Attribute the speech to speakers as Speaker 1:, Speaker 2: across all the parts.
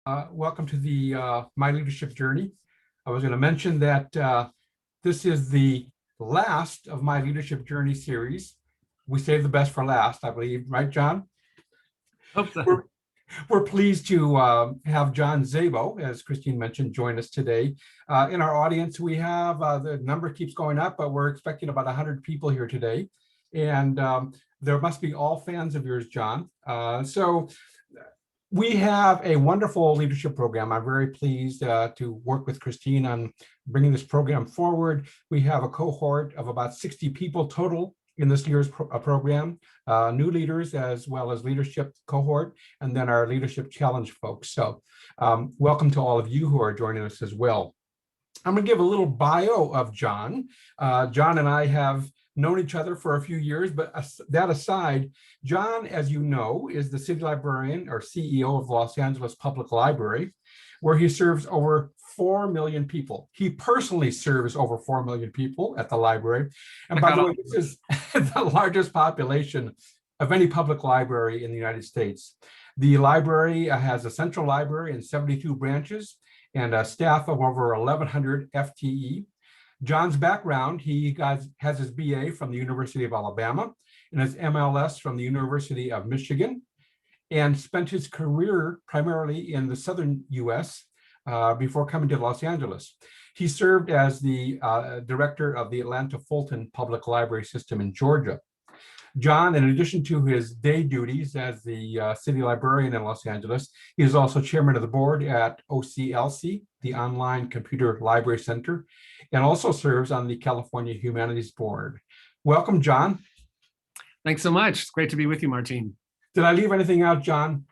Speaker 1: Welcome to the My Leadership Journey. I was going to mention that this is the last of My Leadership Journey series. We saved the best for last, I believe, right, John?
Speaker 2: Hope so.
Speaker 1: We're pleased to have John Szabo, as Christine mentioned, join us today. In our audience, we have, the number keeps going up, but we're expecting about 100 people here today. And there must be all fans of yours, John. So we have a wonderful leadership program. I'm very pleased to work with Christine on bringing this program forward. We have a cohort of about 60 people total in this year's program, new leaders as well as leadership cohort, and then our leadership challenge folks. So welcome to all of you who are joining us as well. I'm going to give a little bio of John. John and I have known each other for a few years, but that aside, John, as you know, is the city librarian or CEO of the Los Angeles Public Library, where he serves over 4 million people. He personally serves over 4 million people at the library. And by the way, this is the largest population of any public library in the United States. The library has a central library and 72 branches and a staff of over 1,100 FTE. John's background, he has his BA from the University of Alabama and his MLS from the University of Michigan, and spent his career primarily in the southern US before coming to Los Angeles. He served as the director of the Atlanta Fulton Public Library System in Georgia. John, in addition to his day duties as the city librarian in Los Angeles, he is also chairman of the board at OCLC, the Online Computer Library Center, and also serves on the California Humanities Board. Welcome, John.
Speaker 2: Thanks so much. It's great to be with you, Martine.
Speaker 1: Did I leave anything out, John?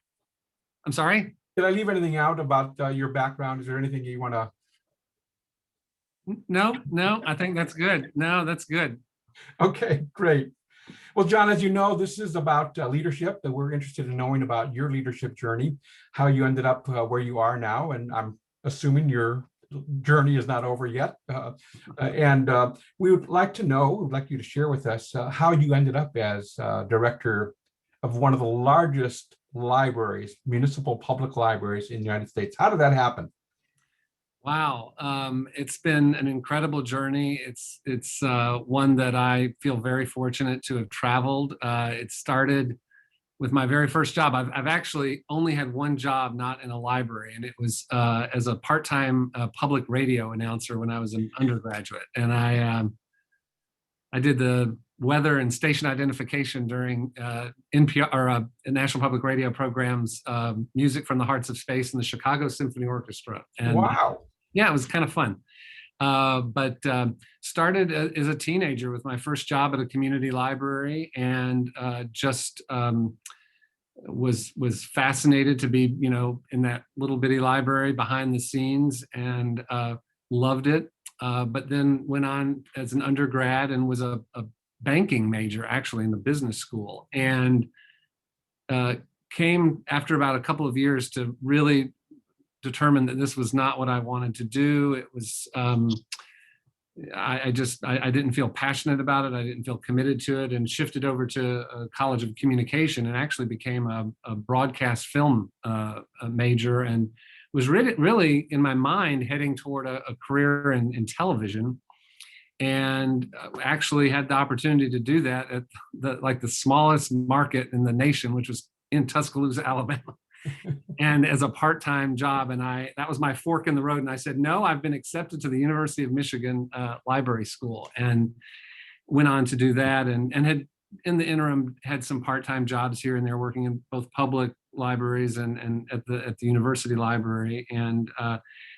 Speaker 2: I'm sorry?
Speaker 1: Did I leave anything out about your background? Is there anything you want to?
Speaker 2: No, I think that's good. No, that's good.
Speaker 1: Okay, great. Well, John, as you know, this is about leadership, that we're interested in knowing about your leadership journey, how you ended up where you are now, and I'm assuming your journey is not over yet. We would like to know, we'd like you to share with us how you ended up as director of one of the largest libraries, municipal public libraries in the United States. How did that happen?
Speaker 2: Wow, it's been an incredible journey. It's one that I feel very fortunate to have traveled. It started with my very first job. I've actually only had one job not in a library, and it was as a part-time public radio announcer when I was an undergraduate. And I did the weather and station identification during NPR or National Public Radio programs, Music from the Hearts of Space and the Chicago Symphony Orchestra. And
Speaker 1: wow.
Speaker 2: Yeah, it was kind of fun. But started as a teenager with my first job at a community library, and just was fascinated to be, in that little bitty library behind the scenes, and loved it. But then went on as an undergrad and was a banking major actually in the business school, and came after about a couple of years to really determined that this was not what I wanted to do. It was, I didn't feel passionate about it. I didn't feel committed to it, and shifted over to a College of Communication and actually became a broadcast film major, and was really in my mind heading toward a career in television, and actually had the opportunity to do that at the smallest market in the nation, which was in Tuscaloosa, Alabama. And as a part-time job, and that was my fork in the road. And I said, no, I've been accepted to the University of Michigan Library School, and went on to do that, and had in the interim had some part-time jobs here and there, working in both public libraries and at the university library. And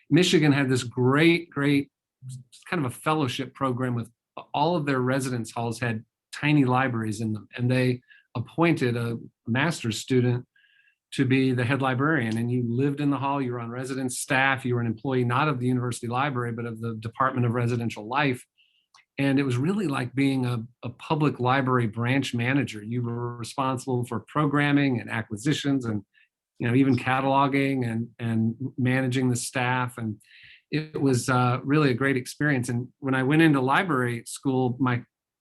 Speaker 2: Michigan had this great kind of a fellowship program with all of their residence halls had tiny libraries in them, and they appointed a master's student to be the head librarian, and you lived in the hall, you were on residence staff, you were an employee not of the university library, but of the Department of Residential Life. And it was really like being a public library branch manager. You were responsible for programming and acquisitions, and even cataloging and managing the staff. And it was really a great experience. And when I went into library school,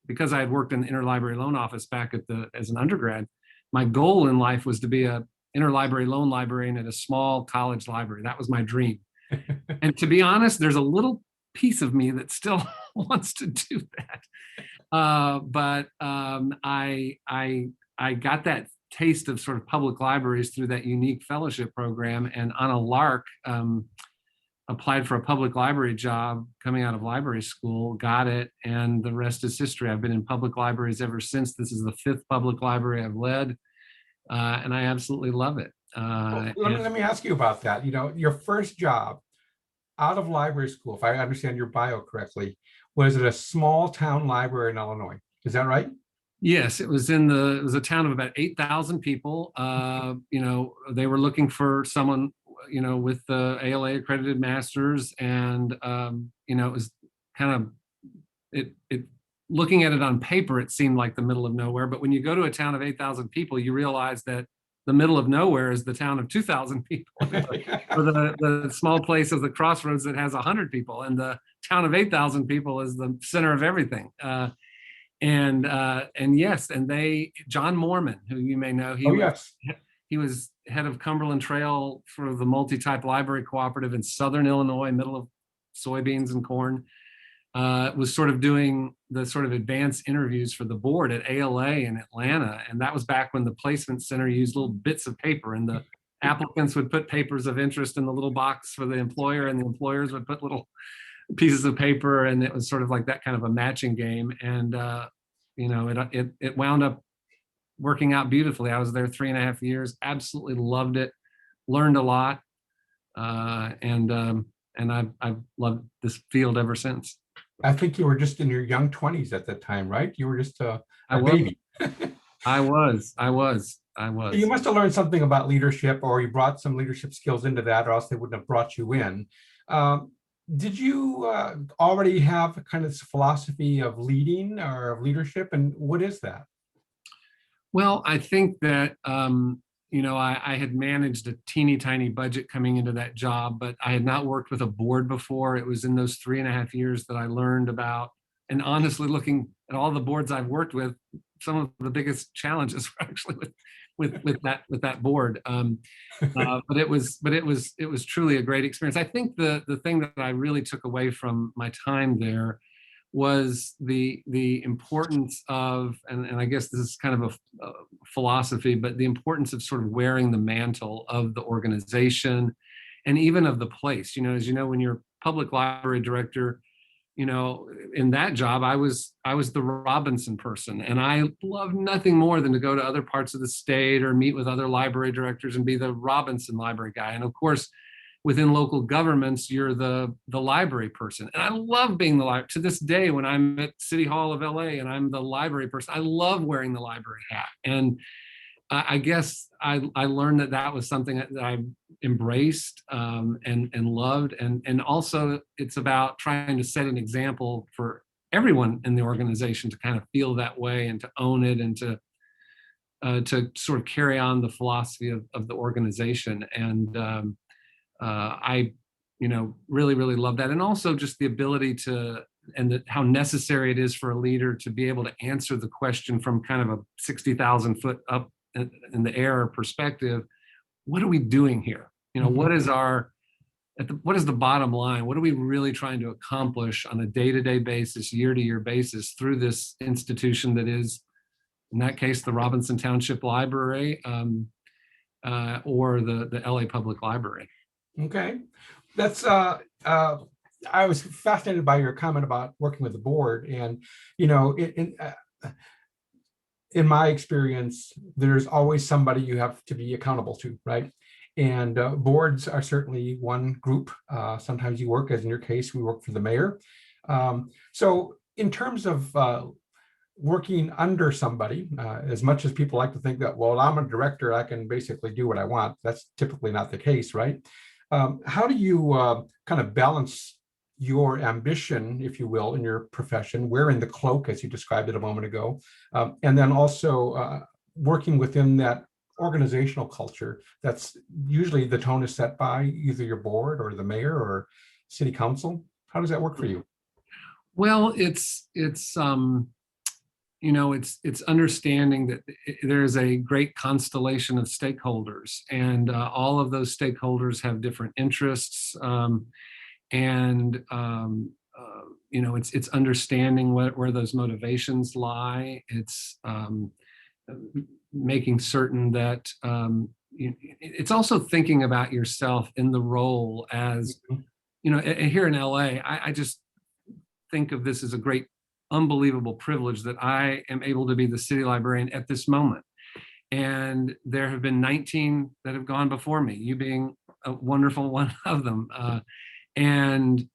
Speaker 2: because I had worked in the interlibrary loan office back as an undergrad, my goal in life was to be a interlibrary loan librarian at a small college library. That was my dream. And to be honest, there's a little piece of me that still wants to do that. But I got that taste of sort of public libraries through that unique fellowship program, and on a lark, applied for a public library job coming out of library school, got it, and the rest is history. I've been in public libraries ever since. This is the 5th public library I've led, and I absolutely love it.
Speaker 1: Well, let me ask you about that. You know, your first job out of library school, if I understand your bio correctly, was at a small town library in Illinois. Is that right?
Speaker 2: Yes, it was a town of about 8,000 people. You know, they were looking for someone, you know, with the ALA accredited masters, and you know, it was kind of it looking at it on paper, it seemed like the middle of nowhere. But when you go to a town of 8,000 people, you realize that the middle of nowhere is the town of 2,000 people, or the small place of the crossroads that has 100 people, and the town of 8,000 people is the center of everything. And yes, and John Mormon, who you may know, he was head of Cumberland Trail for the multi-type library cooperative in Southern Illinois, middle of soybeans and corn, was sort of doing the sort of advanced interviews for the board at ALA in Atlanta. And that was back when the placement center used little bits of paper, and the applicants would put papers of interest in the little box for the employer, and the employers would put little pieces of paper, and it was sort of like that kind of a matching game. And you know, it wound up working out beautifully. I was there 3.5 years, absolutely loved it, learned a lot, and I've loved this field ever since.
Speaker 1: I think you were just in your young 20s at that time, right? You were just a
Speaker 2: baby. I was.
Speaker 1: You must have learned something about leadership, or you brought some leadership skills into that, or else they wouldn't have brought you in. Did you already have a kind of philosophy of leading or of leadership, and what is that?
Speaker 2: Well, I think that, you know, I had managed a teeny tiny budget coming into that job, but I had not worked with a board before. It was in those 3.5 years that I learned about, and honestly, looking at all the boards I've worked with, some of the biggest challenges were actually with that board. But it was truly a great experience. I think the thing that I really took away from my time there was the importance of, and I guess this is kind of a philosophy, but the importance of sort of wearing the mantle of the organization and even of the place. You know, as you know, when you're public library director, you know, in that job, I was the Robinson person, and I love nothing more than to go to other parts of the state or meet with other library directors and be the Robinson library guy. And of course, within local governments, you're the library person. And I love being the library. To this day, when I'm at City Hall of LA and I'm the library person, I love wearing the library hat. And I guess I learned that was something that I embraced and loved. And also it's about trying to set an example for everyone in the organization to kind of feel that way and to own it, and to sort of carry on the philosophy of the organization. And I, you know, really love that. And also just the ability to, and how necessary it is for a leader to be able to answer the question from kind of a 60,000 foot up in the air perspective. What are we doing here? You know, what is the bottom line? What are we really trying to accomplish on a day-to-day basis, year-to-year basis through this institution that is, in that case, the Robinson Township Library, or the LA Public Library.
Speaker 1: Okay, that's I was fascinated by your comment about working with the board, and you know, in my experience, there's always somebody you have to be accountable to, right? And boards are certainly one group. Sometimes you work, as in your case, we work for the mayor. So in terms of working under somebody, as much as people like to think that, well, I'm a director, I can basically do what I want. That's typically not the case, right? How do you kind of balance your ambition, if you will, in your profession, wearing the cloak, as you described it a moment ago, and then also working within that organizational culture that's usually the tone is set by either your board or the mayor or city council? How does that work for you?
Speaker 2: Well, it's you it's understanding that there is a great constellation of stakeholders, and all of those stakeholders have different interests. And it's understanding where those motivations lie. It's making certain that it's also thinking about yourself in the role as, here in LA. I just think of this as a great, unbelievable privilege that I am able to be the city librarian at this moment. And there have been 19 that have gone before me, you being a wonderful one of them. And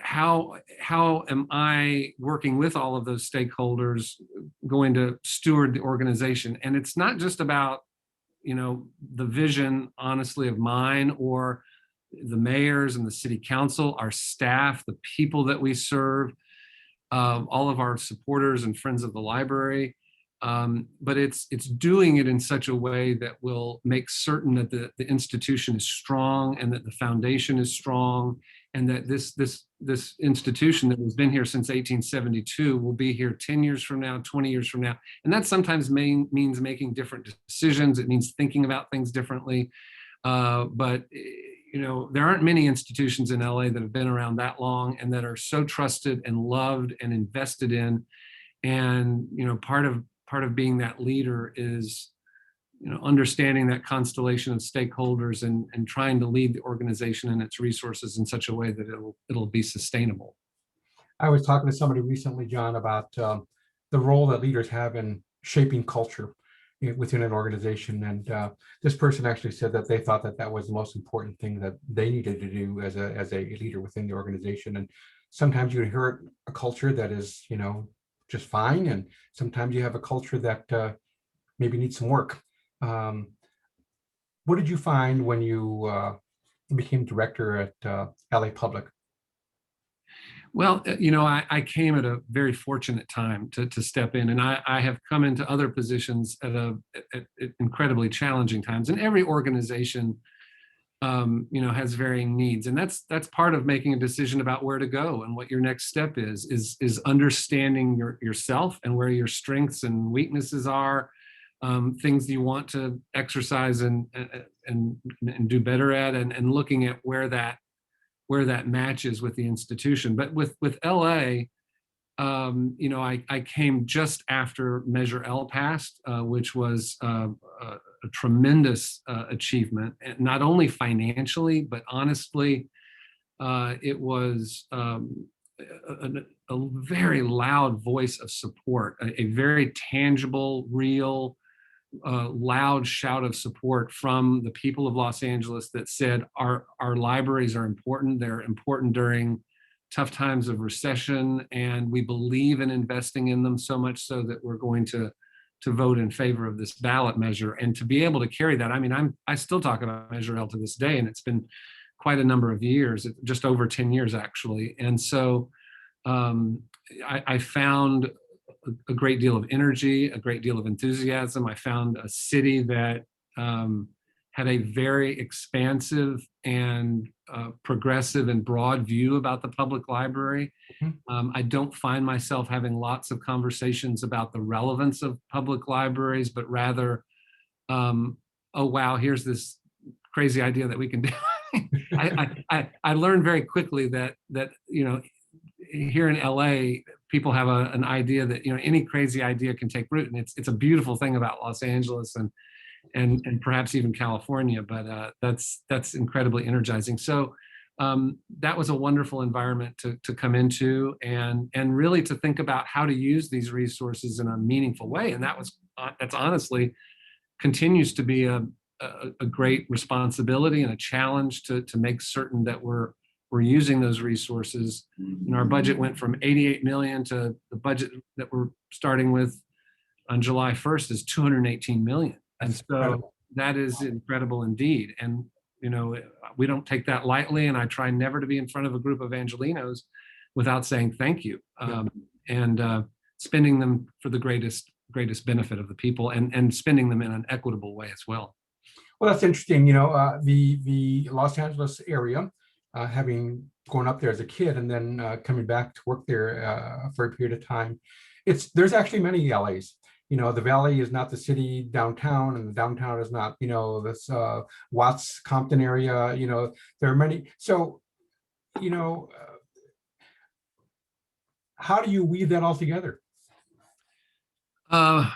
Speaker 2: how am I working with all of those stakeholders going to steward the organization? And it's not just about, the vision, honestly, of mine or the mayors and the city council, our staff, the people that we serve, all of our supporters and friends of the library. But it's doing it in such a way that will make certain that the institution is strong and that the foundation is strong, and that this institution that has been here since 1872 will be here 10 years from now, 20 years from now. And that sometimes means making different decisions. It means thinking about things differently. But there aren't many institutions in LA that have been around that long and that are so trusted and loved and invested in. And part of being that leader is understanding that constellation of stakeholders and trying to lead the organization and its resources in such a way that it'll be sustainable.
Speaker 1: I was talking to somebody recently, John, about the role that leaders have in shaping culture within an organization. And this person actually said that they thought that was the most important thing that they needed to do as a leader within the organization. And sometimes you inherit a culture that is, just fine. And sometimes you have a culture that maybe needs some work. What did you find when you became director at LA Public?
Speaker 2: Well, I came at a very fortunate time to step in, and I have come into other positions at incredibly challenging times. And every organization, has varying needs, and that's part of making a decision about where to go and what your next step is understanding yourself and where your strengths and weaknesses are, things you want to exercise and do better at, and looking at where that matches with the institution. But with LA, I came just after Measure L passed, which was a tremendous achievement, not only financially, but honestly, it was a very loud voice of support, a very tangible, real, loud shout of support from the people of Los Angeles that said our libraries are important. They're important during tough times of recession, and we believe in investing in them so much so that we're going to vote in favor of this ballot measure. And to be able to carry that, I still talk about Measure L to this day, and it's been quite a number of years, just over 10 years actually. And so I found a great deal of energy, a great deal of enthusiasm. I found a city that had a very expansive and progressive and broad view about the public library. I don't find myself having lots of conversations about the relevance of public libraries, but rather, oh wow, here's this crazy idea that we can do. I learned very quickly that here in LA, people have an idea that any crazy idea can take root, and it's a beautiful thing about Los Angeles and perhaps even California, but that's incredibly energizing. So that was a wonderful environment to come into, and really to think about how to use these resources in a meaningful way. And that's honestly continues to be a great responsibility and a challenge to make certain that we're using those resources. And our budget went from 88 million to the budget that we're starting with on July 1st is 218 million. And so that is incredible indeed. And, we don't take that lightly. And I try never to be in front of a group of Angelinos without saying thank you, and spending them for the greatest benefit of the people, and spending them in an equitable way as well.
Speaker 1: Well, that's interesting. The Los Angeles area, having grown up there as a kid and then coming back to work there for a period of time, there's actually many LAs. The valley is not the city downtown, and the downtown is not, this Watts Compton area. There are many. So, how do you weave that all together?
Speaker 2: I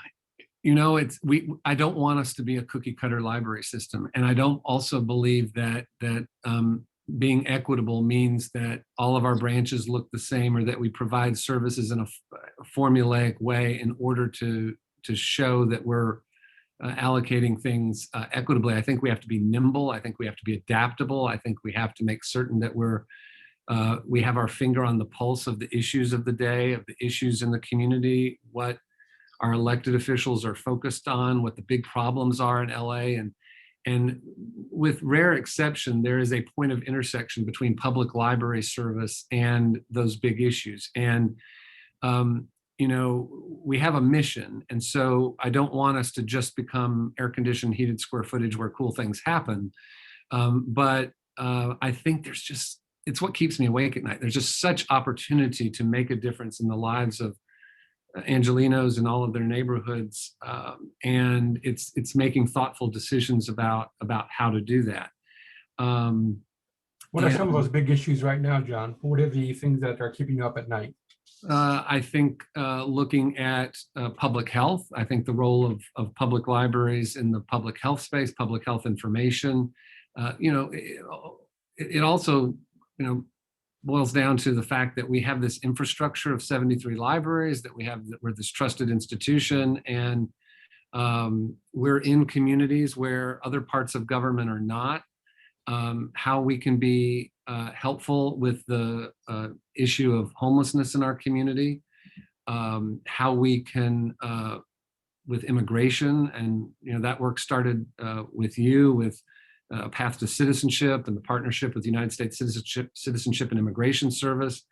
Speaker 2: don't want us to be a cookie cutter library system. And I don't also believe that being equitable means that all of our branches look the same, or that we provide services in a formulaic way in order to show that we're allocating things equitably. I think we have to be nimble. I think we have to be adaptable. I think we have to make certain that we have our finger on the pulse of the issues of the day, of the issues in the community, what our elected officials are focused on, what the big problems are in LA. And with rare exception, there is a point of intersection between public library service and those big issues. And, we have a mission. And so I don't want us to just become air-conditioned, heated square footage where cool things happen. But I think it's what keeps me awake at night. There's just such opportunity to make a difference in the lives of Angelenos and all of their neighborhoods, and it's making thoughtful decisions about how to do that.
Speaker 1: What are some of those big issues right now, John? What are the things that are keeping you up at night?
Speaker 2: I think looking at public health. I think the role of public libraries in the public health space, public health information. It also boils down to the fact that we have this infrastructure of 73 libraries, that we're this trusted institution, and we're in communities where other parts of government are not. How we can be helpful with the issue of homelessness in our community, how we can with immigration, and that work started with you, with Path to Citizenship and the partnership with the United States Citizenship and Immigration Service,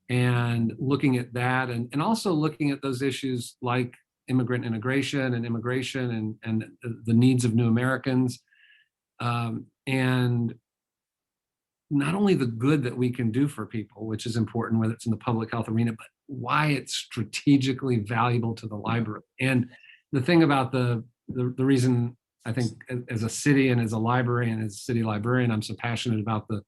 Speaker 2: and looking at that, and also looking at those issues like immigrant integration and immigration and the needs of new Americans, and not only the good that we can do for people, which is important, whether it's in the public health arena, but why it's strategically valuable to the library. And the thing about the reason I think as a city and as a library and as a city librarian, I'm so passionate about the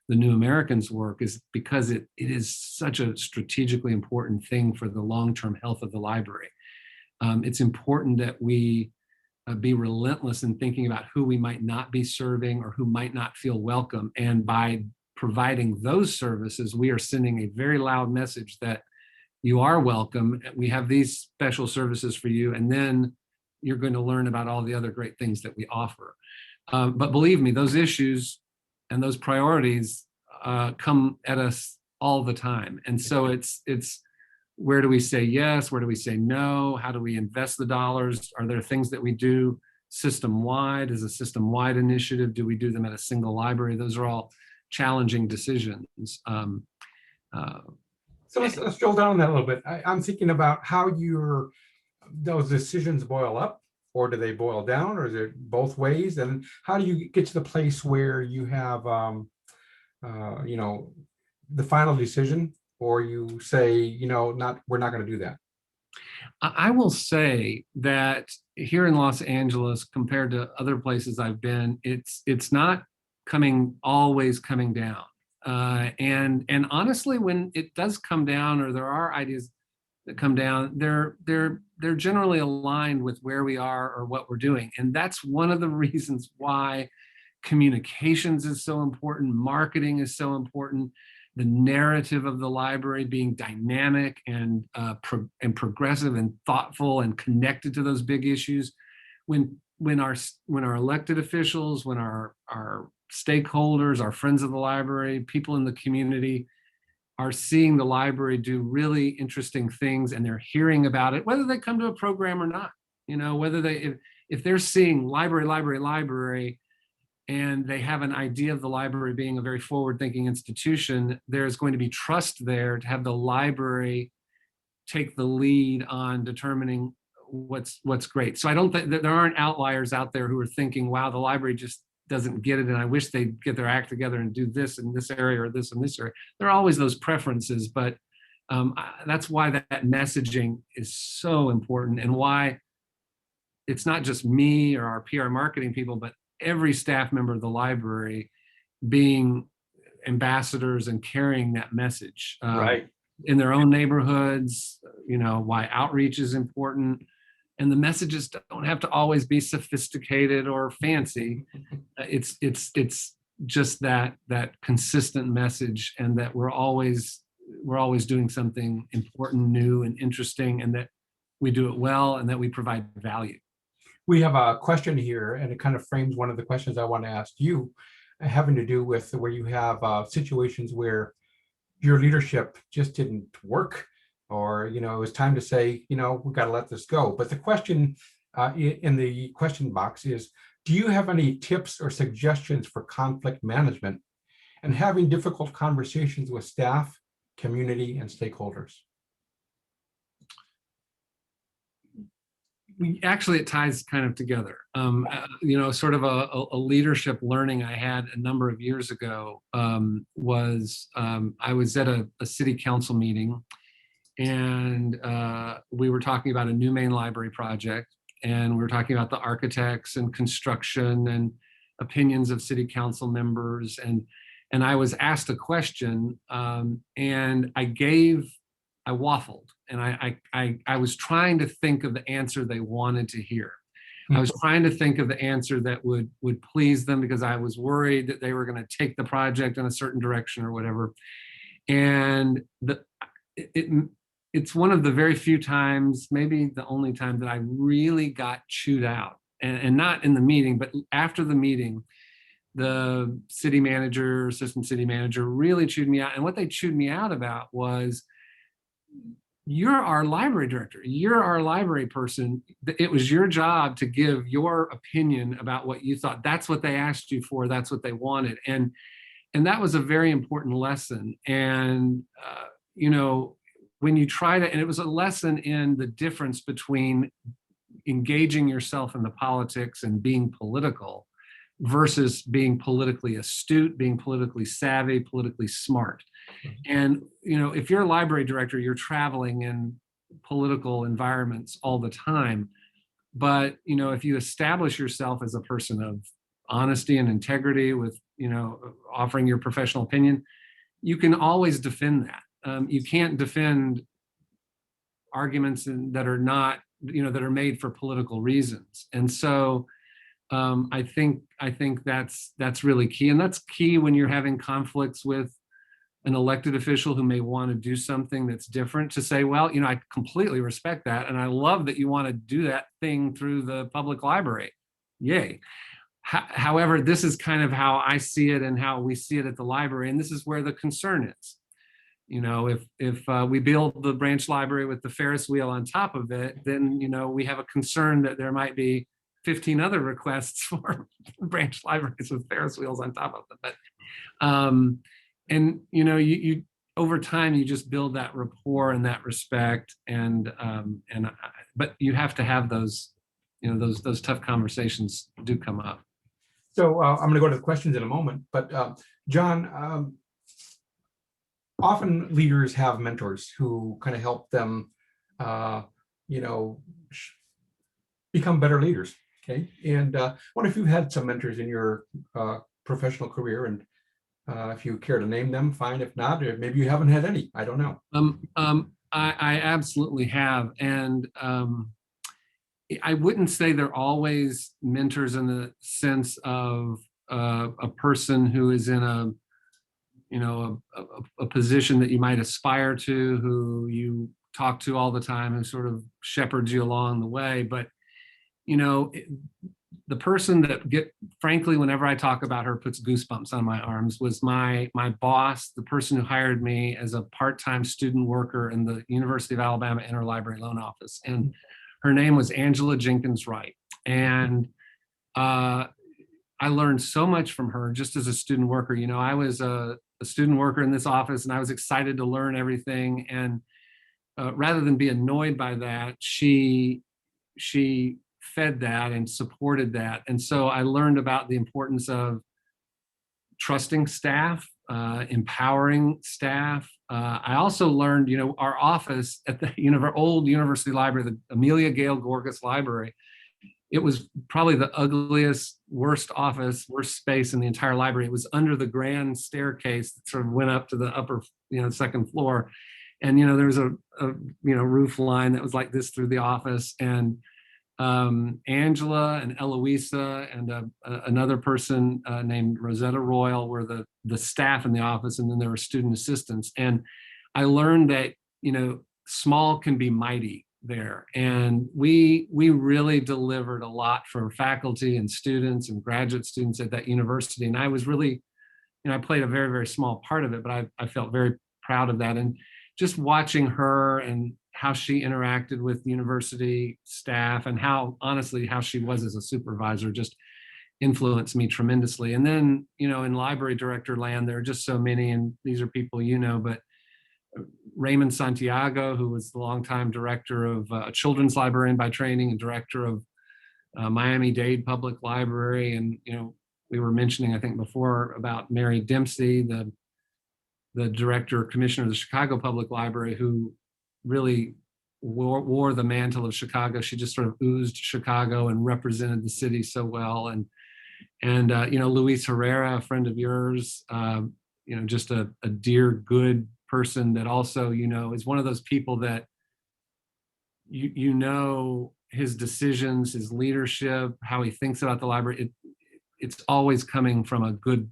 Speaker 2: New Americans work is because it is such a strategically important thing for the long-term health of the library. It's important that we be relentless in thinking about who we might not be serving or who might not feel welcome. And by providing those services, we are sending a very loud message that you are welcome. We have these special services for you. And then you're going to learn about all the other great things that we offer. But believe me, those issues and those priorities come at us all the time. And so it's where do we say yes? Where do we say no? How do we invest the dollars? Are there things that we do system-wide? Is a system-wide initiative? Do we do them at a single library? Those are all challenging decisions.
Speaker 1: So let's drill down on that a little bit. I'm thinking about how those decisions boil up, or do they boil down, or is it both ways? And how do you get to the place where you have, the final decision, or you say, we're not going to do that?
Speaker 2: I will say that here in Los Angeles, compared to other places I've been, it's not always coming down. And honestly, when it does come down, or there are ideas that come down, they're generally aligned with where we are or what we're doing. And that's one of the reasons why communications is so important, marketing is so important, the narrative of the library being dynamic and progressive and thoughtful and connected to those big issues. When our elected officials, when our stakeholders, our friends of the library, people in the community are seeing the library do really interesting things, and they're hearing about it, whether they come to a program or not, whether if they're seeing library, and they have an idea of the library being a very forward-thinking institution, there's going to be trust there to have the library take the lead on determining what's great. So I don't think that there aren't outliers out there who are thinking, wow, the library just doesn't get it, and I wish they'd get their act together and do this in this area or this in this area. There are always those preferences, but That's why that messaging is so important, and why it's not just me or our PR marketing people, but every staff member of the library being ambassadors and carrying that message
Speaker 1: Right.
Speaker 2: in their own neighborhoods, why outreach is important. And the messages don't have to always be sophisticated or fancy. It's just that consistent message, and that we're always doing something important, new, and interesting, and that we do it well, and that we provide value.
Speaker 1: We have a question here, and it kind of frames one of the questions I want to ask you, having to do with where you have situations where your leadership just didn't work, or it was time to say, we got to let this go. But the question in the question box is, do you have any tips or suggestions for conflict management and having difficult conversations with staff, community, and stakeholders?
Speaker 2: It ties kind of together. Sort of a leadership learning I had a number of years ago was I was at a city council meeting, and we were talking about a new main library project, and we were talking about the architects and construction and opinions of city council members, and I was asked a question, and I waffled, and I was trying to think of the answer they wanted to hear. I was trying to think of the answer that would please them, because I was worried that they were going to take the project in a certain direction or whatever. And it's one of the very few times, maybe the only time, that I really got chewed out, and not in the meeting, but after the meeting. The city manager, assistant city manager really chewed me out. And what they chewed me out about was, you're our library director, you're our library person. It was your job to give your opinion about what you thought. That's what they asked you for. That's what they wanted. And that was a very important lesson. And, when you try to, and it was a lesson in the difference between engaging yourself in the politics and being political versus being politically astute, being politically savvy, politically smart. And, if you're a library director, you're traveling in political environments all the time. But, if you establish yourself as a person of honesty and integrity with, offering your professional opinion, you can always defend that. You can't defend arguments that are not, that are made for political reasons. And so I think that's really key. And that's key when you're having conflicts with an elected official who may want to do something that's different, to say, well, I completely respect that, and I love that you want to do that thing through the public library. Yay. However, this is kind of how I see it and how we see it at the library, and this is where the concern is. If we build the branch library with the Ferris wheel on top of it, then we have a concern that there might be 15 other requests for branch libraries with Ferris wheels on top of them. But you over time, you just build that rapport and that respect, but you have to have those, those tough conversations do come up.
Speaker 1: So I'm going to go to the questions in a moment, but John, often leaders have mentors who kind of help them, become better leaders. Okay, and I wonder if you've had some mentors in your professional career, and if you care to name them, fine. If not, or maybe you haven't had any. I don't know.
Speaker 2: I absolutely have, and I wouldn't say they're always mentors in the sense of a person who is in a position that you might aspire to, who you talk to all the time, and sort of shepherds you along the way. But the person that frankly, whenever I talk about her, puts goosebumps on my arms, was my boss, the person who hired me as a part-time student worker in the University of Alabama Interlibrary Loan Office. And her name was Angela Jenkins Wright. And I learned so much from her just as a student worker. I was a student worker in this office, and I was excited to learn everything. And rather than be annoyed by that, she fed that and supported that. And so I learned about the importance of trusting staff, empowering staff. I also learned, our office at the old university library, the Amelia Gale Gorgas Library, it was probably the ugliest, worst office, worst space in the entire library. It was under the grand staircase that sort of went up to the upper, second floor. And, there was a roof line that was like this through the office. And Angela and Eloisa and another person named Rosetta Royal were the staff in the office, and then there were student assistants. And I learned that small can be mighty there, and we really delivered a lot for faculty and students and graduate students at that university. And I was really, I played a very, very small part of it, but I felt very proud of that. And just watching her and how she interacted with university staff and how she was as a supervisor just influenced me tremendously. And then, in library director land, there are just so many, and these are people, but Raymond Santiago, who was the longtime director of a children's librarian by training and director of Miami-Dade Public Library. And, we were mentioning, I think before, about Mary Dempsey, the director, commissioner of the Chicago Public Library, who really wore the mantle of Chicago. She just sort of oozed Chicago and represented the city so well. And Luis Herrera, a friend of yours, just a dear, good person that also, is one of those people that his decisions, his leadership, how he thinks about the library, it's always coming from a good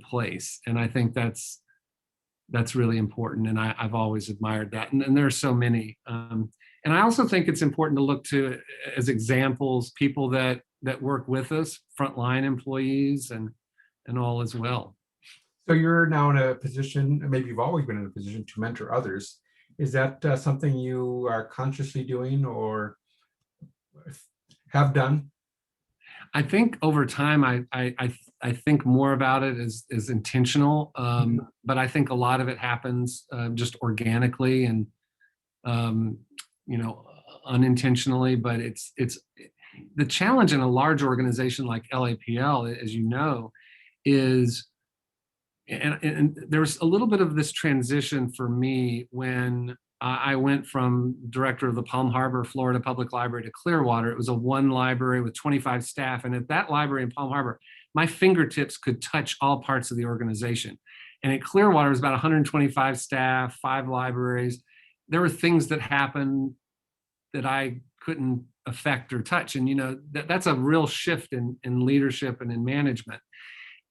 Speaker 2: place. And I think that's really important. And I've always admired that. And there are so many. And I also think it's important to look to as examples, people that work with us, frontline employees and all as well.
Speaker 1: So you're now in a position, maybe you've always been in a position to mentor others. Is that something you are consciously doing or have done?
Speaker 2: I think over time, I think more about it as intentional, but I think a lot of it happens just organically and unintentionally. But it's the challenge in a large organization like LAPL, as you know, is and there's a little bit of this transition for me when I went from director of the Palm Harbor, Florida Public Library to Clearwater. It was a one library with 25 staff. And at that library in Palm Harbor, my fingertips could touch all parts of the organization. And at Clearwater, it was about 125 staff, 5 libraries. There were things that happened that I couldn't affect or touch. And, that's a real shift in leadership and in management.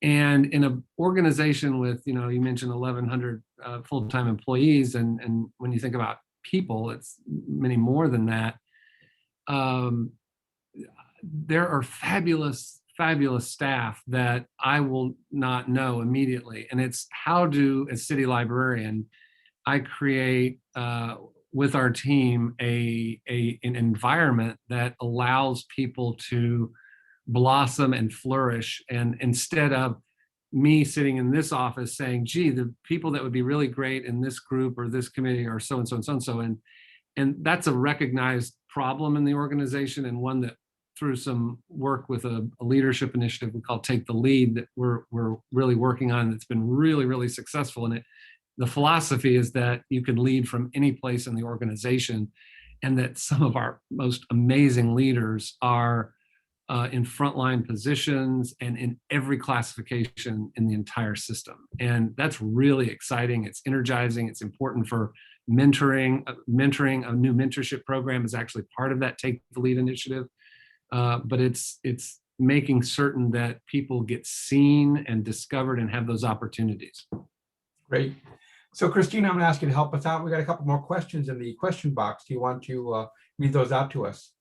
Speaker 2: And in an organization with, you mentioned 1,100 full-time employees, and when you think about people, it's many more than that. There are fabulous staff that I will not know immediately. And it's how do, as city librarian, I create with our team an environment that allows people to blossom and flourish. And instead of me sitting in this office saying, gee, the people that would be really great in this group or this committee are so and so and so and so. And that's a recognized problem in the organization, and one that through some work with a leadership initiative we call Take the Lead that we're really working on, that's been really, really successful. And the philosophy is that you can lead from any place in the organization, and that some of our most amazing leaders are in frontline positions and in every classification in the entire system. And that's really exciting. It's energizing. It's important for mentoring. Mentoring, a new mentorship program is actually part of that Take the Lead initiative. But it's making certain that people get seen and discovered and have those opportunities.
Speaker 1: Great. So Christina, I'm going to ask you to help us out. We got a couple more questions in the question box. Do you want to read those out to us?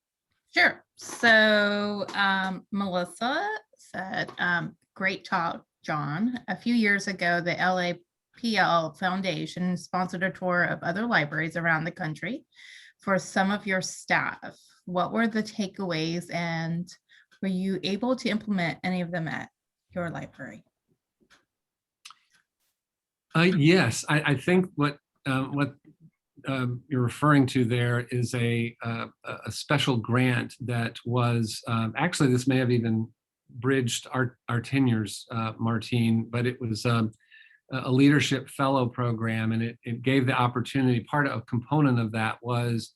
Speaker 3: Sure. So Melissa said, great talk, John. A few years ago, the LAPL Foundation sponsored a tour of other libraries around the country for some of your staff. What were the takeaways, and were you able to implement any of them at your library?
Speaker 2: Yes, I think what you're referring to there is a special grant that was actually, this may have even bridged our tenures, Martine, but it was a leadership fellow program, and it gave the opportunity. A component of that was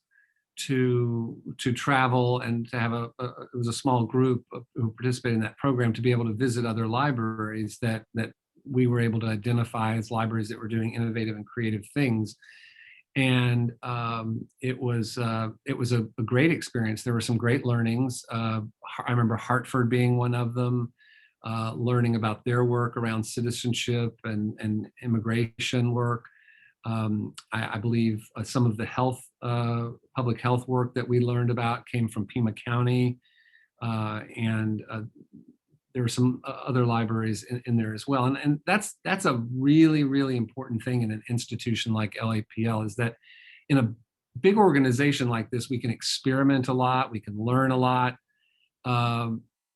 Speaker 2: to travel and to have it was a small group who participated in that program, to be able to visit other libraries that we were able to identify as libraries that were doing innovative and creative things. And it was a great experience. There were some great learnings. I remember Hartford being one of them, learning about their work around citizenship and immigration work. I believe some of the public health work that we learned about came from Pima County, and there were some other libraries in there as well. And that's a really, really important thing in an institution like LAPL, is that in a big organization like this, we can experiment a lot, we can learn a lot,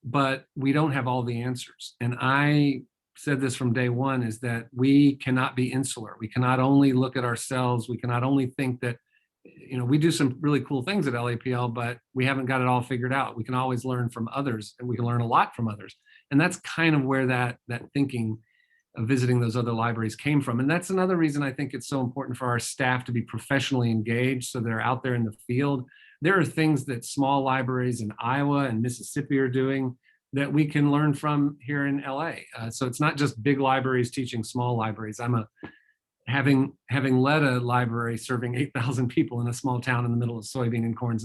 Speaker 2: but we don't have all the answers. And I said this from day one, is that we cannot be insular. We cannot only look at ourselves. We cannot only think that, we do some really cool things at LAPL, but we haven't got it all figured out. We can always learn from others, and we can learn a lot from others. And that's kind of where that thinking of visiting those other libraries came from. And that's another reason I think it's so important for our staff to be professionally engaged, so they're out there in the field. There are things that small libraries in Iowa and Mississippi are doing that we can learn from here in LA. So it's not just big libraries teaching small libraries. Having led a library serving 8,000 people in a small town in the middle of soybean and corn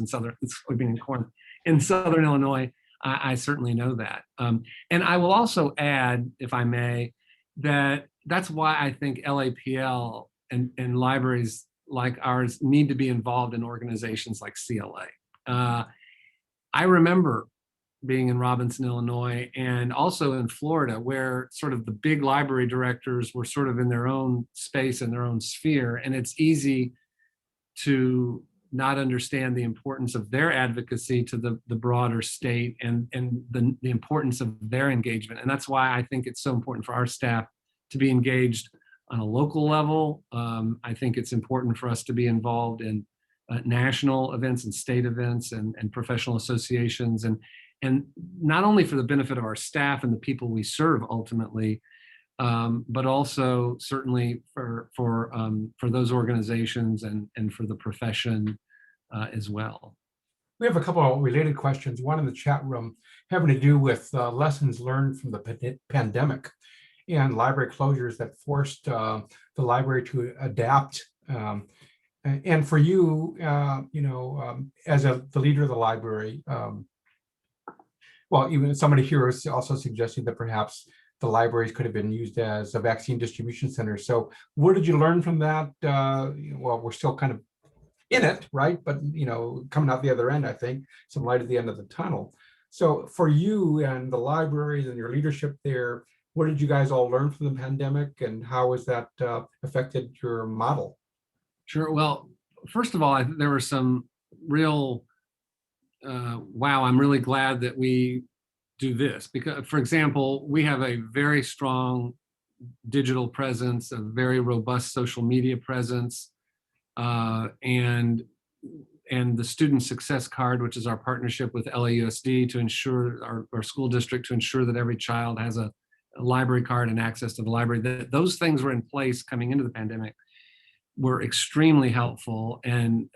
Speaker 2: in southern Illinois, I certainly know that. And I will also add, if I may, that's why I think LAPL and libraries like ours need to be involved in organizations like CLA. I remember being in Robinson, Illinois, and also in Florida, where sort of the big library directors were sort of in their own space and their own sphere. And it's easy to not understand the importance of their advocacy to the broader state, and the importance of their engagement. And that's why I think it's so important for our staff to be engaged on a local level. I think it's important for us to be involved in national events and state events and professional associations, and not only for the benefit of our staff and the people we serve ultimately, but also certainly for those organizations and for the profession as well.
Speaker 1: We have a couple of related questions, one in the chat room having to do with lessons learned from the pandemic and library closures that forced the library to adapt. And for you, as the leader of the library, well, even somebody here is also suggesting that perhaps the libraries could have been used as a vaccine distribution center. So what did you learn from that? Well, we're still kind of in it, right? But, coming out the other end, I think, some light at the end of the tunnel. So for you and the libraries and your leadership there, what did you guys all learn from the pandemic, and how has that affected your model?
Speaker 2: Sure. Well, first of all, there were some real wow, I'm really glad that we do this, because, for example, we have a very strong digital presence, a very robust social media presence, and the Student Success Card, which is our partnership with LAUSD to ensure our school district, to ensure that every child has a library card and access to the library. Those things were in place coming into the pandemic, were extremely helpful and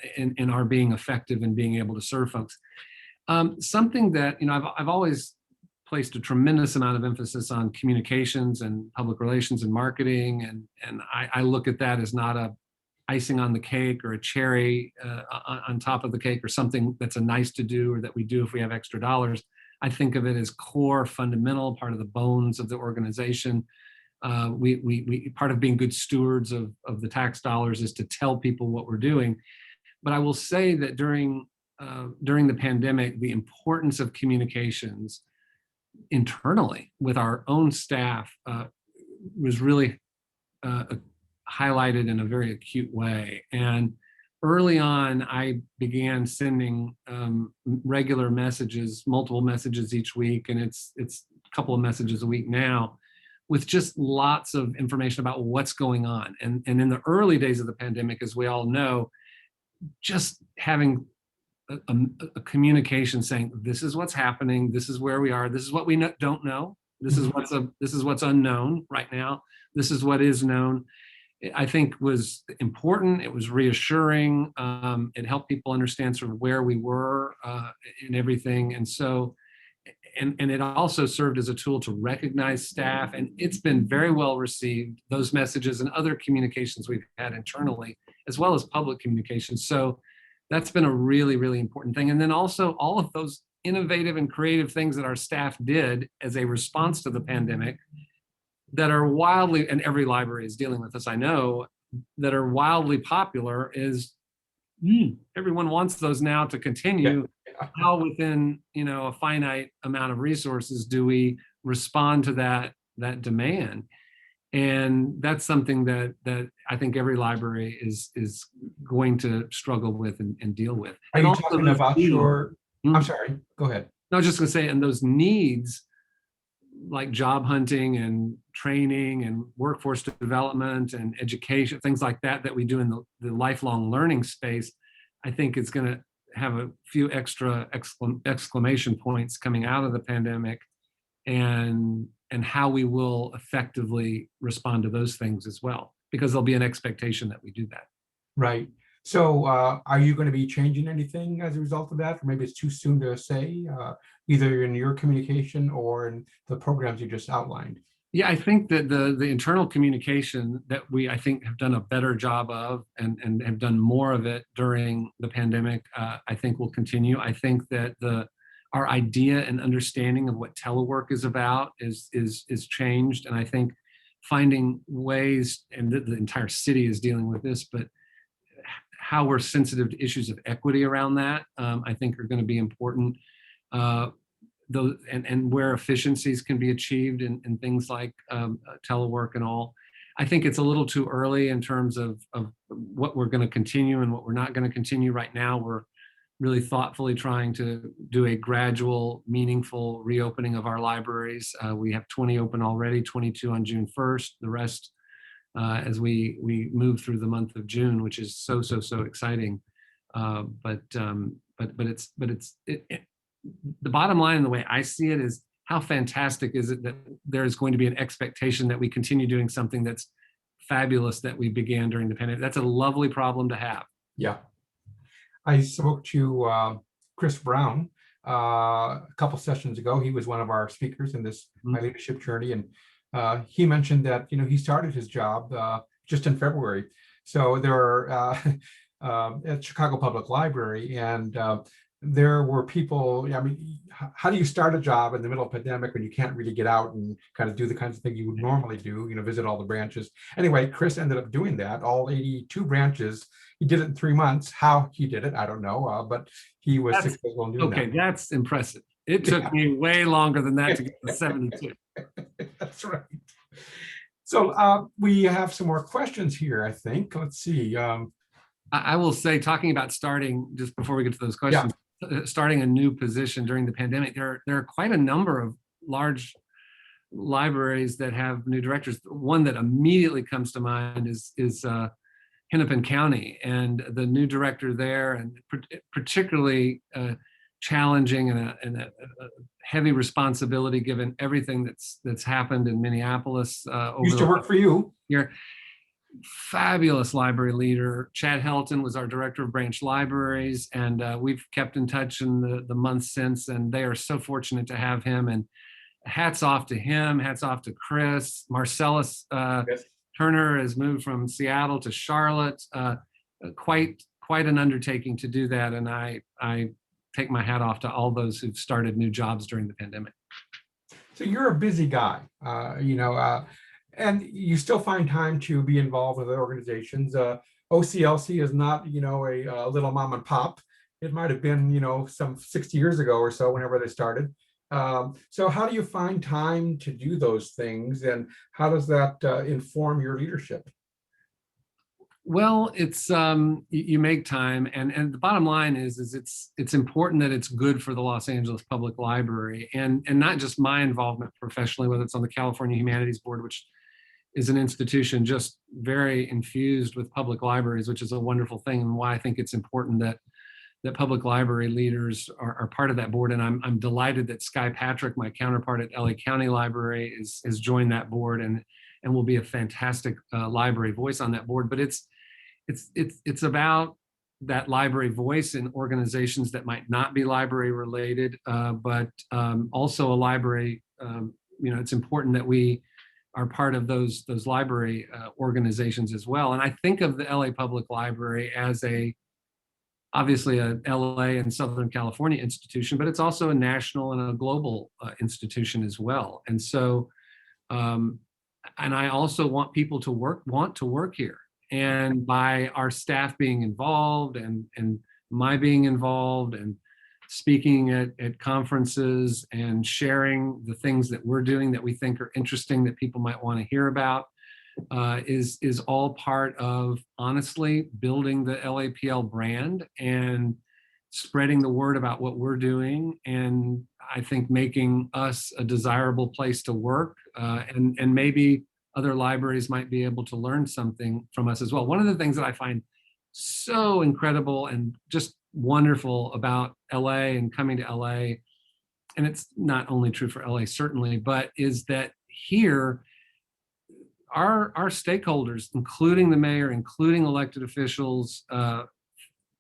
Speaker 2: are being effective in being able to serve folks. Something that, I've always placed a tremendous amount of emphasis on communications and public relations and marketing. And I look at that as not a icing on the cake or a cherry on top of the cake, or something that's a nice to do or that we do if we have extra dollars. I think of it as core, fundamental, part of the bones of the organization. We part of being good stewards of the tax dollars is to tell people what we're doing. But I will say that during the pandemic, the importance of communications internally with our own staff was really highlighted in a very acute way. And early on, I began sending regular messages, multiple messages each week, and it's a couple of messages a week now, with just lots of information about what's going on. And in the early days of the pandemic, as we all know, just having a communication saying, this is what's happening, this is where we are, this is what we don't know, This is what's unknown right now. This is what is known. I think was important. It was reassuring. It helped people understand sort of where we were in everything. And so, and it also served as a tool to recognize staff, and it's been very well received, those messages and other communications we've had internally, as well as public communications. So that's been a really, really important thing. And then also all of those innovative and creative things that our staff did as a response to the pandemic that are wildly, and every library is dealing with this, I know, that are wildly popular is everyone wants those now to continue. How within, a finite amount of resources do we respond to that demand? And that's something that I think every library is going to struggle with and deal with.
Speaker 1: Are
Speaker 2: And
Speaker 1: you
Speaker 2: also
Speaker 1: talking
Speaker 2: those
Speaker 1: about
Speaker 2: needs-
Speaker 1: your, I'm sorry, go ahead.
Speaker 2: No, I was just gonna say, and those needs like job hunting and training and workforce development and education, things like that we do in the lifelong learning space, I think it's going to have a few extra exclamation points coming out of the pandemic, and how we will effectively respond to those things as well, because there'll be an expectation that we do that.
Speaker 1: Right. So are you going to be changing anything as a result of that? Or maybe it's too soon to say, either in your communication or in the programs you just outlined?
Speaker 2: Yeah, I think that the internal communication that I think have done a better job of, and have done more of it during the pandemic, I think will continue. I think that our idea and understanding of what telework is about is changed, and I think finding ways, and the entire city is dealing with this, but how we're sensitive to issues of equity around that, I think are going to be important. Those and where efficiencies can be achieved in things like telework and all. I think it's a little too early in terms of what we're going to continue and what we're not going to continue. Right now, we're really thoughtfully trying to do a gradual, meaningful reopening of our libraries. We have 20 open already, 22 on June 1st. The rest as we move through the month of June, which is so exciting. But it's the bottom line, and the way I see it, is how fantastic is it that there is going to be an expectation that we continue doing something that's fabulous that we began during the pandemic. That's a lovely problem to have.
Speaker 1: Yeah. I spoke to Chris Brown a couple sessions ago. He was one of our speakers in this My Leadership Journey, and he mentioned that he started his job just in February. So there are at Chicago Public Library, and there were people. I mean, how do you start a job in the middle of a pandemic when you can't really get out and kind of do the kinds of thing you would normally do? Visit all the branches. Anyway, Chris ended up doing that, all 82 branches. He did it in 3 months. How he did it, I don't know, but he was successful in doing that.
Speaker 2: Okay, that's impressive. It took me way longer than that to get to 72.
Speaker 1: That's right. So we have some more questions here, I think. Let's see.
Speaker 2: I will say, talking about starting, just before we get to those questions, starting a new position during the pandemic, there are quite a number of large libraries that have new directors. One that immediately comes to mind is Hennepin County, and the new director there, and particularly challenging and a heavy responsibility given everything that's happened in Minneapolis.
Speaker 1: Used to work for you.
Speaker 2: Here. Fabulous library leader. Chad Helton was our director of branch libraries, and we've kept in touch in the months since, and they are so fortunate to have him. And hats off to him, hats off to Chris. Marcellus Turner has moved from Seattle to Charlotte. Quite an undertaking to do that, and I take my hat off to all those who've started new jobs during the pandemic.
Speaker 1: So you're a busy guy, and you still find time to be involved with organizations. OCLC is not, a little mom and pop. It might have been, some 60 years ago or so, whenever they started. So how do you find time to do those things, and how does that inform your leadership?
Speaker 2: Well, it's you make time, and the bottom line is it's important that it's good for the Los Angeles Public Library, and not just my involvement professionally, whether it's on the California Humanities Board, which is an institution just very infused with public libraries, which is a wonderful thing, and why I think it's important that that public library leaders are part of that board. And I'm delighted that Sky Patrick, my counterpart at LA County Library, has joined that board and will be a fantastic library voice on that board. But it's about that library voice in organizations that might not be library related, but also a library. It's important that we are part of those library organizations as well. And I think of the LA Public Library as obviously a LA and Southern California institution, but it's also a national and a global institution as well. And so, and I also want people to want to work here. And by our staff being involved and my being involved and speaking at conferences and sharing the things that we're doing that we think are interesting that people might want to hear about, is all part of, honestly, building the LAPL brand and spreading the word about what we're doing. And I think making us a desirable place to work, and maybe other libraries might be able to learn something from us as well. One of the things that I find so incredible and just wonderful about LA and coming to LA, and it's not only true for LA certainly, but is that here, our stakeholders, including the mayor, including elected officials,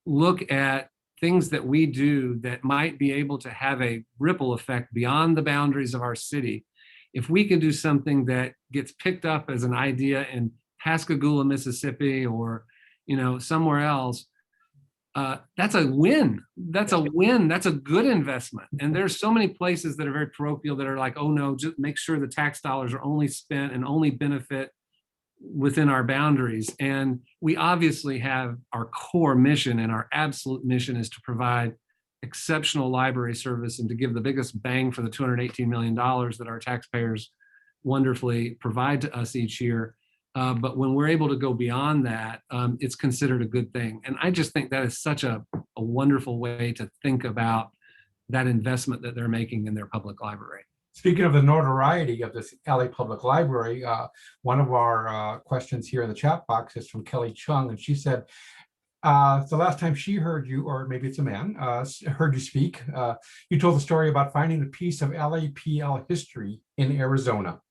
Speaker 2: look at things that we do that might be able to have a ripple effect beyond the boundaries of our city. If we can do something that gets picked up as an idea in Pascagoula, Mississippi, or somewhere else, that's a win. That's a win. That's a good investment. And there's so many places that are very parochial that are like, oh no, just make sure the tax dollars are only spent and only benefit within our boundaries. And we obviously have our core mission, and our absolute mission is to provide exceptional library service and to give the biggest bang for the $218 million that our taxpayers wonderfully provide to us each year. But when we're able to go beyond that, it's considered a good thing. And I just think that is such a wonderful way to think about that investment that they're making in their public library.
Speaker 1: Speaking of the notoriety of this LA Public Library, one of our questions here in the chat box is from Kelly Chung, and she said, the last time she heard you, or maybe it's a man, heard you speak, you told the story about finding a piece of LAPL history in Arizona.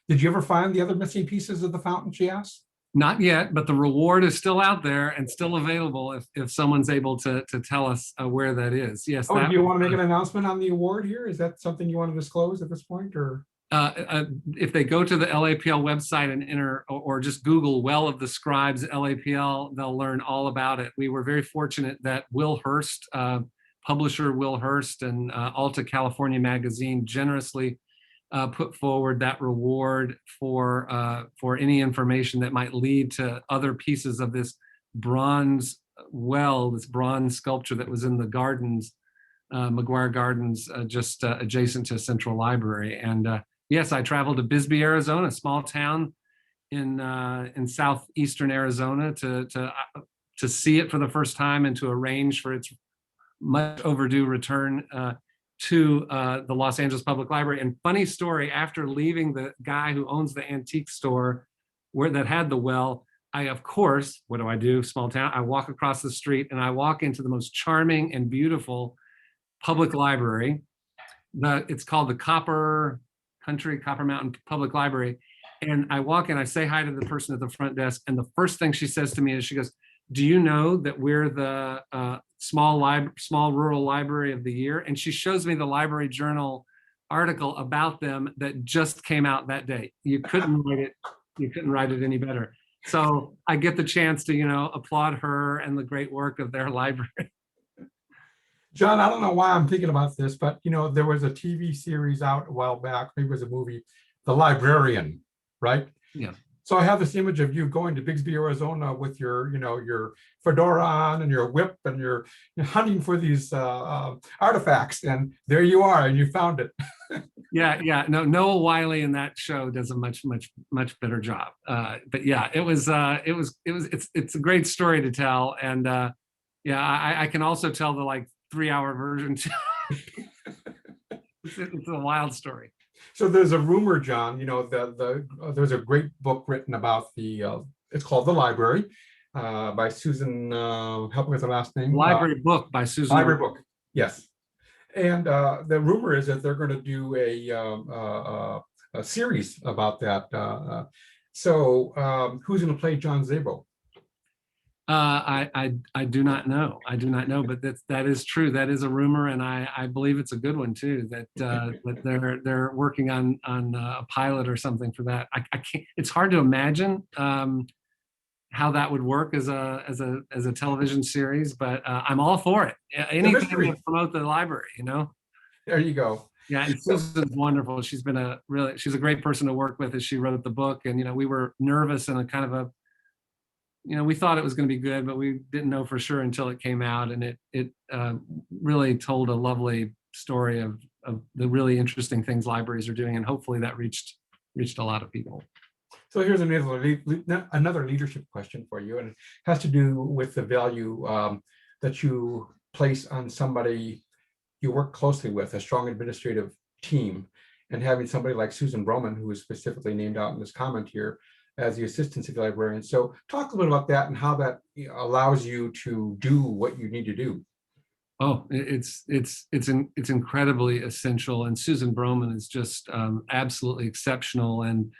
Speaker 1: Did you ever find the other missing pieces of the fountain, she asked? Not
Speaker 2: yet, but the reward is still out there and still available if someone's able to tell us where that is. Yes.
Speaker 1: Oh, do you want to make an announcement on the award here? Is that something you want to disclose at this point, or?
Speaker 2: If they go to the LAPL website and enter, or just Google Well of the Scribes LAPL, they'll learn all about it. We were very fortunate that Will Hurst, publisher Will Hurst, and Alta California Magazine generously put forward that reward for any information that might lead to other pieces of this bronze well, this bronze sculpture that was in the gardens, McGuire Gardens, just adjacent to Central Library. And yes, I traveled to Bisbee, Arizona, a small town in southeastern Arizona, to see it for the first time and to arrange for its much overdue return to the Los Angeles Public Library. And funny story, after leaving the guy who owns the antique store that had the well, I, of course, what do? Small town. I walk across the street and I walk into the most charming and beautiful public library. It's called the Copper Mountain Public Library. And I walk in, I say hi to the person at the front desk. And the first thing she says to me is, she goes, do you know that we're the small rural library of the year? And she shows me the Library Journal article about them that just came out that day. You couldn't write it any better. So I get the chance to, applaud her and the great work of their library.
Speaker 1: John, I don't know why I'm thinking about this, but there was a TV series out a while back, maybe it was a movie, The Librarian, right?
Speaker 2: Yeah.
Speaker 1: So I have this image of you going to Bixby, Arizona with your, your fedora on and your whip, and you're hunting for these artifacts, and there you are, and you found it.
Speaker 2: Yeah. No, Noah Wiley in that show does a much better job. But yeah, it's a great story to tell, and I can also tell the 3-hour version too. It's a wild story.
Speaker 1: So there's a rumor, John, there's a great book written about it's called The Library. by Susan, help me with the last name.
Speaker 2: Library book by Susan.
Speaker 1: Library book, yes. And the rumor is that they're going to do a series about that. So who's going to play John Szabo?
Speaker 2: I do not know. I do not know, but that is true. That is a rumor, and I believe it's a good one too. That that they're working on a pilot or something for that. I can't. It's hard to imagine how that would work as a television series, but I'm all for it. Anything to promote the library, you know.
Speaker 1: There you go.
Speaker 2: Yeah, and Susan's wonderful. She's a great person to work with as she wrote the book, and we were nervous and a kind of a. We thought it was going to be good, but we didn't know for sure until it came out, and it really told a lovely story of the really interesting things libraries are doing, and hopefully that reached a lot of people.
Speaker 1: So here's another leadership question for you, and it has to do with the value that you place on somebody you work closely with, a strong administrative team, and having somebody like Susan Broman, who is specifically named out in this comment here, as the assistant city librarian. So talk a little about that and how that allows you to do what you need to do.
Speaker 2: Oh, it's incredibly essential, and Susan Broman is just absolutely exceptional. And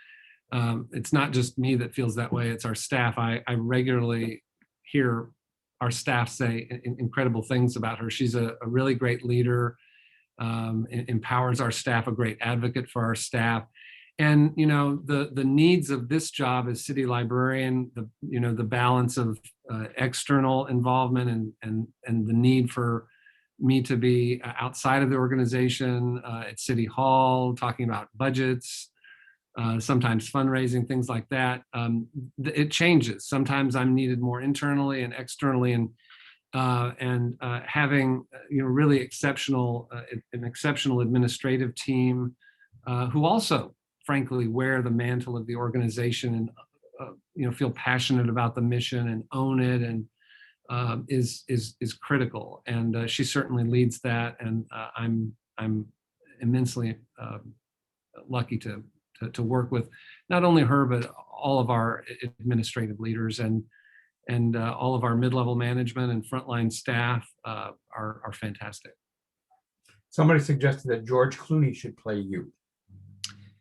Speaker 2: it's not just me that feels that way; it's our staff. I regularly hear our staff say incredible things about her. She's a really great leader, empowers our staff, a great advocate for our staff. And the needs of this job as city librarian, the balance of external involvement and the need for me to be outside of the organization at City Hall, talking about budgets, sometimes fundraising, things like that. It changes. Sometimes I'm needed more internally and externally, and having really an exceptional administrative team who also frankly wear the mantle of the organization and feel passionate about the mission and own it, and is critical. And she certainly leads that, and I'm immensely lucky to work with not only her but all of our administrative leaders and all of our mid-level management and frontline staff are fantastic.
Speaker 1: Somebody suggested that George Clooney should play you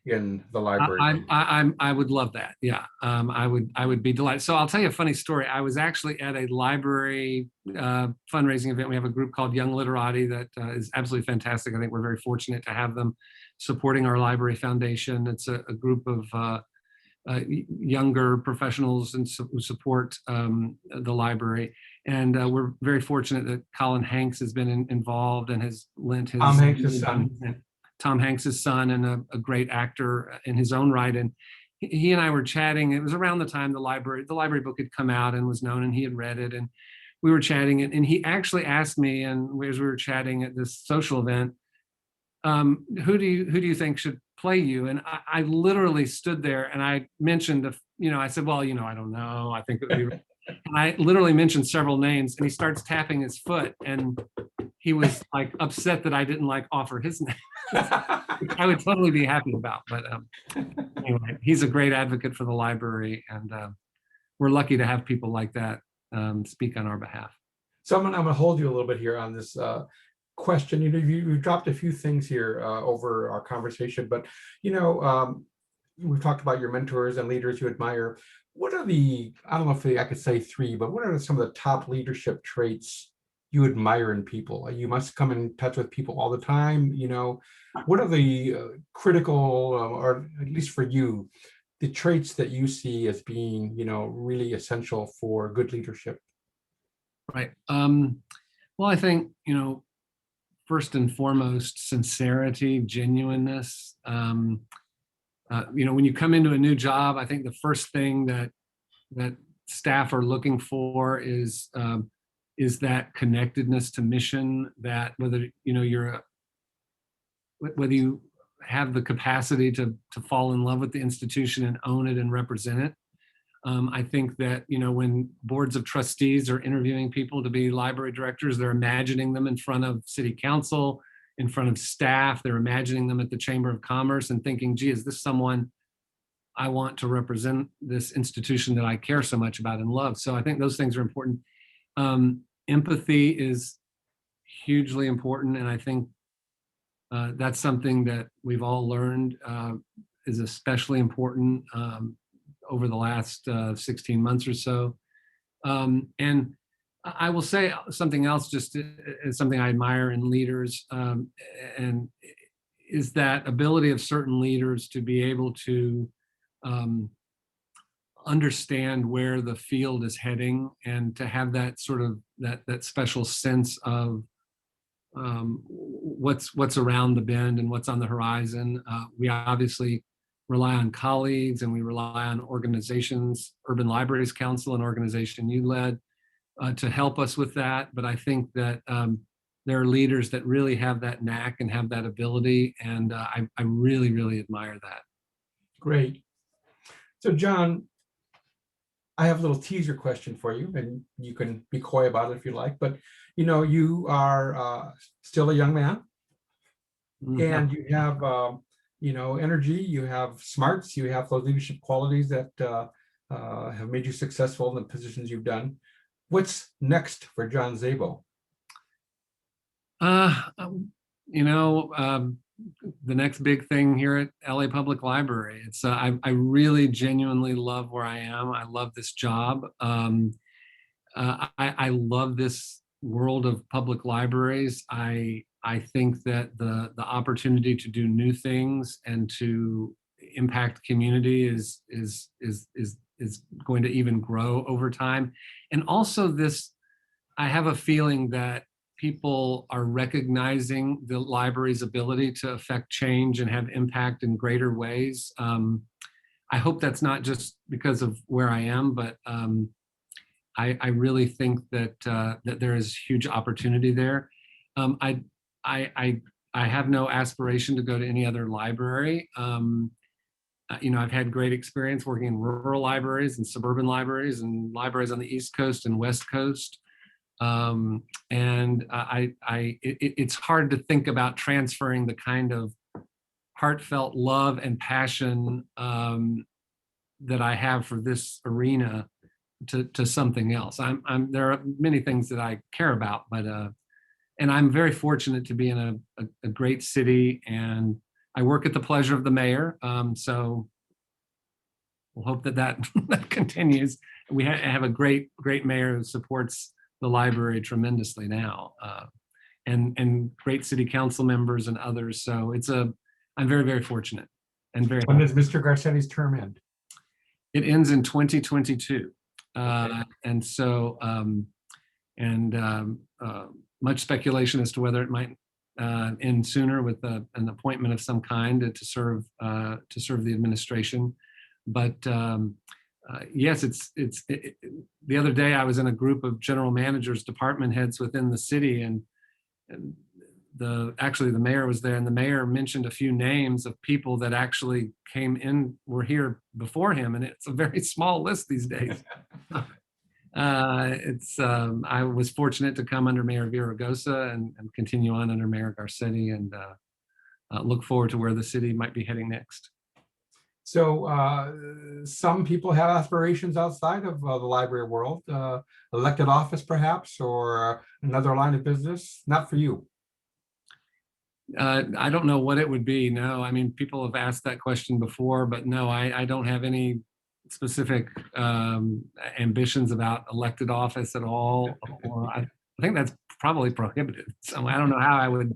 Speaker 1: in the library.
Speaker 2: I would love that. Yeah, I would be delighted. So I'll tell you a funny story. I was actually at a library fundraising event. We have a group called Young Literati that is absolutely fantastic. I think we're very fortunate to have them supporting our library foundation. It's a group of younger professionals and who support the library. And we're very fortunate that Colin Hanks has been involved and has lent his Tom Hanks's son, and a great actor in his own right. And he and I were chatting. It was around the time the library book had come out and was known, and he had read it. And we were chatting, and he actually asked me, and as we were chatting at this social event, who do you think should play you? And I literally stood there and I mentioned, I said, well, I don't know. I think it would be. And I literally mentioned several names, and he starts tapping his foot, and he was like upset that I didn't offer his name. I would totally be happy about, but anyway, he's a great advocate for the library, and we're lucky to have people like that speak on our behalf.
Speaker 1: So I'm going to hold you a little bit here on this question. You dropped a few things here over our conversation, but we've talked about your mentors and leaders you admire. What are I don't know if I could say three, but what are some of the top leadership traits you admire in people? You must come in touch with people all the time. What are the critical, or at least for you, the traits that you see as being, really essential for good leadership?
Speaker 2: Right. Well, I think, first and foremost, sincerity, genuineness. When you come into a new job, I think the first thing that staff are looking for is that connectedness to mission, that whether you have the capacity to fall in love with the institution and own it and represent it. I think that, when boards of trustees are interviewing people to be library directors, they're imagining them in front of city council, in front of staff. They're imagining them at the Chamber of Commerce and thinking, gee, is this someone I want to represent this institution that I care so much about and love. So I think those things are important. Empathy is hugely important, and I think that's something that we've all learned is especially important over the last 16 months or so. And I will say something else, just as something I admire in leaders, and is that ability of certain leaders to be able to understand where the field is heading, and to have that sort of that special sense of what's around the bend and what's on the horizon. We obviously rely on colleagues, and we rely on organizations, Urban Libraries Council, an organization you led, to help us with that. But I think that there are leaders that really have that knack and have that ability, and I really, really admire that.
Speaker 1: Great. So John, I have a little teaser question for you, and you can be coy about it if you like, but you are still a young man, and you have energy, you have smarts, you have those leadership qualities that have made you successful in the positions you've done. What's next for John Szabo?
Speaker 2: The next big thing here at LA Public Library. It's I really genuinely love where I am. I love this job. I love this world of public libraries. I think that the opportunity to do new things and to impact community is going to even grow over time. And also I have a feeling that people are recognizing the library's ability to affect change and have impact in greater ways. I hope that's not just because of where I am, but I really think that that there is huge opportunity there. I have no aspiration to go to any other library. I've had great experience working in rural libraries and suburban libraries and libraries on the East Coast and West Coast. It's hard to think about transferring the kind of heartfelt love and passion that I have for this arena to something else. There are many things that I care about, but and I'm very fortunate to be in a great city, and I work at the pleasure of the mayor. So we'll hope that continues. We have a great mayor who supports the library tremendously now, and great city council members and others. So I'm very, very fortunate and very.
Speaker 1: When does Mr. Garcetti's term end?
Speaker 2: It ends in 2022.
Speaker 1: Okay.
Speaker 2: And so, much speculation as to whether it might end sooner with an appointment of some kind to serve the administration. But yes, the other day I was in a group of general managers, department heads within the city, and the mayor was there, and the mayor mentioned a few names of people that actually were here before him, and it's a very small list these days. I was fortunate to come under Mayor Villaraigosa and continue on under Mayor Garcetti, and look forward to where the city might be heading next.
Speaker 1: So some people have aspirations outside of the library world, elected office perhaps, or another line of business. Not for you.
Speaker 2: I don't know what it would be. No, I mean, people have asked that question before, but no, I don't have any specific ambitions about elected office at all. Or I think that's probably prohibited. So I don't know how I would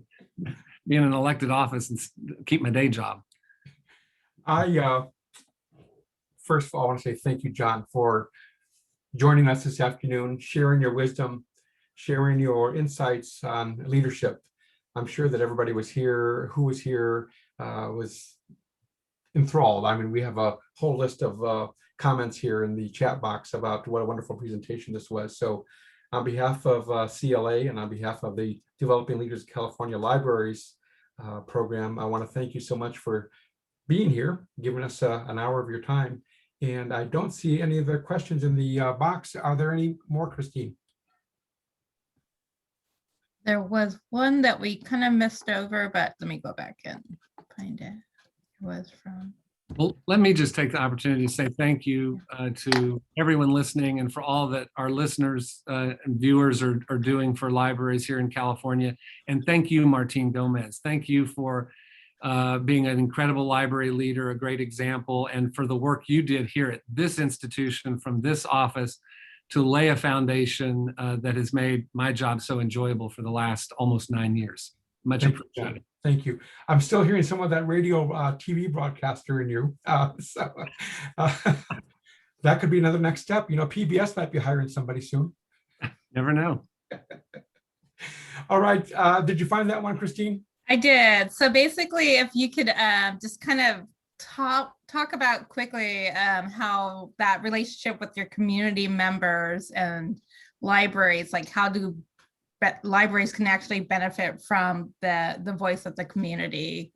Speaker 2: be in an elected office and keep my day job.
Speaker 1: First of all, I want to say thank you, John, for joining us this afternoon, sharing your wisdom, sharing your insights on leadership. I'm sure that everybody who was here was enthralled. I mean, we have a whole list of comments here in the chat box about what a wonderful presentation this was. So on behalf of CLA and on behalf of the Developing Leaders California Libraries program, I want to thank you so much for being here, giving us an hour of your time. And I don't see any other questions in the box. Are there any more, Christine?
Speaker 3: There was one that we kind of missed over, but let me go back and find it. It was from
Speaker 2: Well, let me just take the opportunity to say thank you to everyone listening and for all that our listeners and viewers are doing for libraries here in California. And thank you, Martin Gomez. Thank you for being an incredible library leader, a great example, and for the work you did here at this institution from this office to lay a foundation that has made my job so enjoyable for the last almost 9 years. Much
Speaker 1: Thank you,
Speaker 2: appreciated.
Speaker 1: John. Thank you. I'm still hearing some of that radio TV broadcaster in you. That could be another next step. You know, PBS might be hiring somebody soon.
Speaker 2: Never know.
Speaker 1: All right. Did you find that one, Christine?
Speaker 3: I did. So basically, if you could just kind of talk about quickly how that relationship with your community members and libraries, like how do libraries can actually benefit from the voice of the community.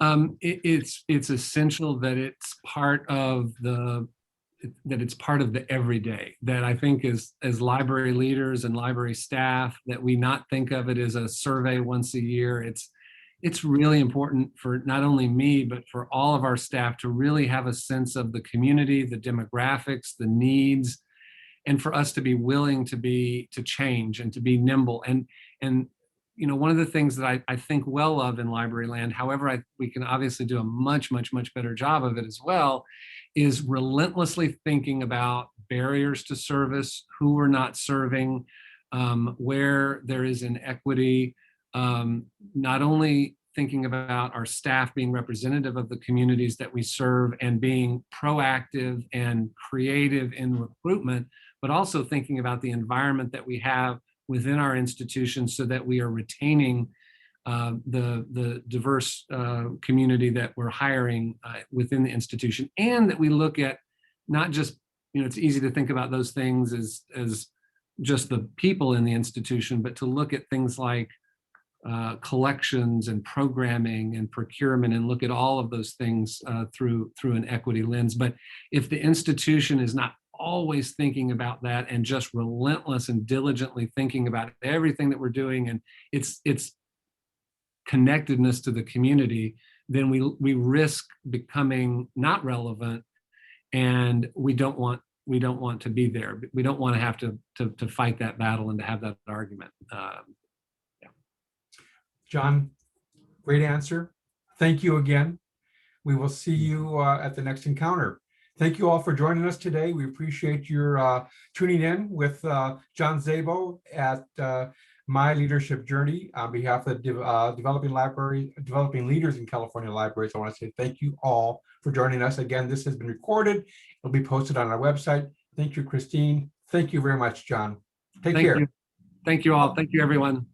Speaker 2: It's essential that it's part of the everyday, that I think as library leaders and library staff, that we not think of it as a survey once a year. It's really important for not only me, but for all of our staff to really have a sense of the community, the demographics, the needs, and for us to be willing to change and to be nimble. And you know, one of the things that I think well of in library land, however, we can obviously do a much better job of it as well, is relentlessly thinking about barriers to service, who we're not serving, where there is inequity, not only thinking about our staff being representative of the communities that we serve and being proactive and creative in recruitment, but also thinking about the environment that we have within our institutions so that we are retaining the diverse community that we're hiring within the institution, and that we look at not just, you know, it's easy to think about those things as just the people in the institution, but to look at things like collections and programming and procurement, and look at all of those things through an equity lens. But if the institution is not always thinking about that and just relentless and diligently thinking about everything that we're doing and its connectedness to the community, then we risk becoming not relevant, and we don't want to be there. We don't want to have to fight that battle and to have that argument.
Speaker 1: John, great answer. Thank you again. We will see you at the next encounter. Thank you all for joining us today. We appreciate your tuning in with John Szabo at My Leadership Journey. On behalf of the developing leaders in California libraries, I want to say thank you all for joining us. Again, this has been recorded. It'll be posted on our website. Thank you, Christine. Thank you very much, John. Take care.
Speaker 2: You. Thank you all. Thank you, everyone.